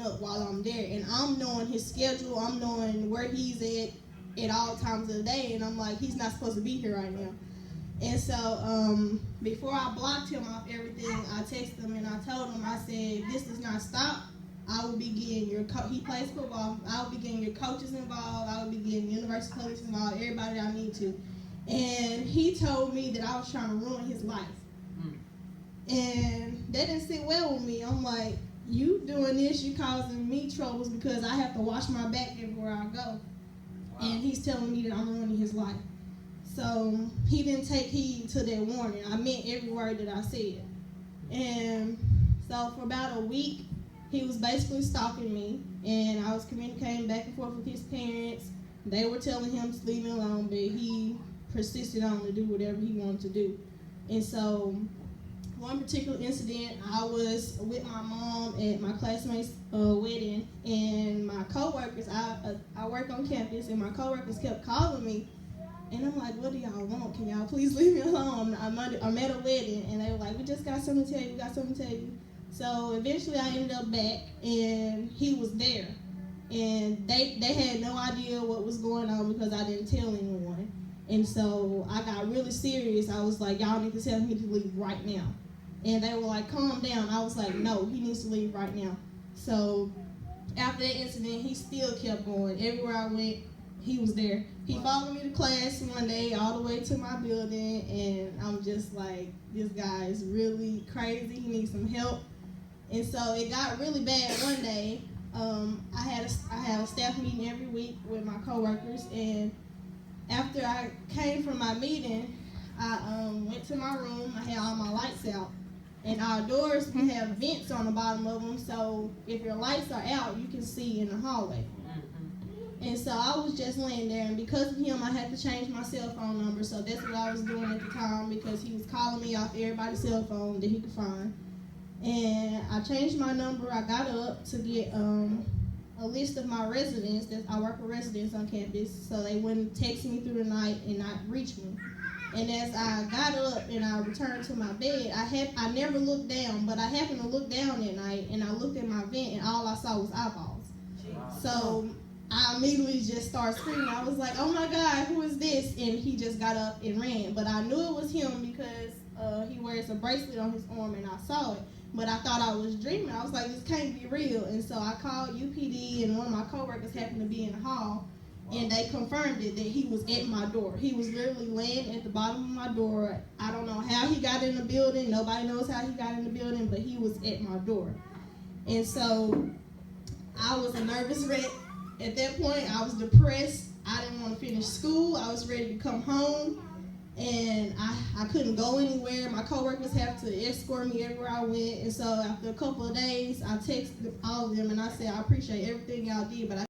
up while I'm there, and I'm knowing his schedule, I'm knowing where he's at all times of the day, and I'm like, he's not supposed to be here right now. And so before I blocked him off everything, I texted him and I told him, I said, this does not stop. I will be getting he plays football, I will be getting your coaches involved, I will be getting university police involved, everybody that I need to. And he told me that I was trying to ruin his life. And that didn't sit well with me. I'm like, you doing this, you causing me troubles because I have to watch my back everywhere I go. Wow. And he's telling me that I'm ruining his life. So he didn't take heed to that warning. I meant every word that I said. And so for about a week, he was basically stalking me, and I was communicating back and forth with his parents. They were telling him to leave me alone, but he persisted on to do whatever he wanted to do. And so one particular incident, I was with my mom at my classmate's wedding, and my coworkers, I work on campus, and my coworkers kept calling me, and I'm like, what do y'all want? Can y'all please leave me alone? I'm at a wedding, and they were like, we just got something to tell you, So eventually I ended up back, and he was there, and they had no idea what was going on because I didn't tell anyone. And so I got really serious. I was like, y'all need to tell me to leave right now. And they were like, calm down. I was like, no, he needs to leave right now. So after that incident, he still kept going. Everywhere I went, he was there. He followed me to class one day all the way to my building, and I'm just like, this guy is really crazy. He needs some help. And so it got really bad one day. I have a staff meeting every week with my coworkers, and after I came from my meeting, I went to my room. I had all my lights out. And our doors, we have vents on the bottom of them, so if your lights are out, you can see in the hallway. And so I was just laying there, and because of him, I had to change my cell phone number, so that's what I was doing at the time, because he was calling me off everybody's cell phone that he could find. And I changed my number. I got up to get a list of my residents. I work with residents on campus, so they wouldn't text me through the night and not reach me. And as I got up and I returned to my bed, I never looked down, but I happened to look down that night, and I looked at my vent, and all I saw was eyeballs. Wow. So I immediately just started screaming. I was like, oh my God, who is this? And he just got up and ran. But I knew it was him because he wears a bracelet on his arm, and I saw it. But I thought I was dreaming. I was like, this can't be real. And so I called UPD, and one of my coworkers happened to be in the hall. And they confirmed it, that he was at my door. He was literally laying at the bottom of my door. I don't know how he got in the building. Nobody knows how he got in the building, but he was at my door. And so I was a nervous wreck. At that point, I was depressed. I didn't want to finish school. I was ready to come home. And I couldn't go anywhere. My coworkers have to escort me everywhere I went. And so after a couple of days, I texted all of them, and I said, I appreciate everything y'all did, but I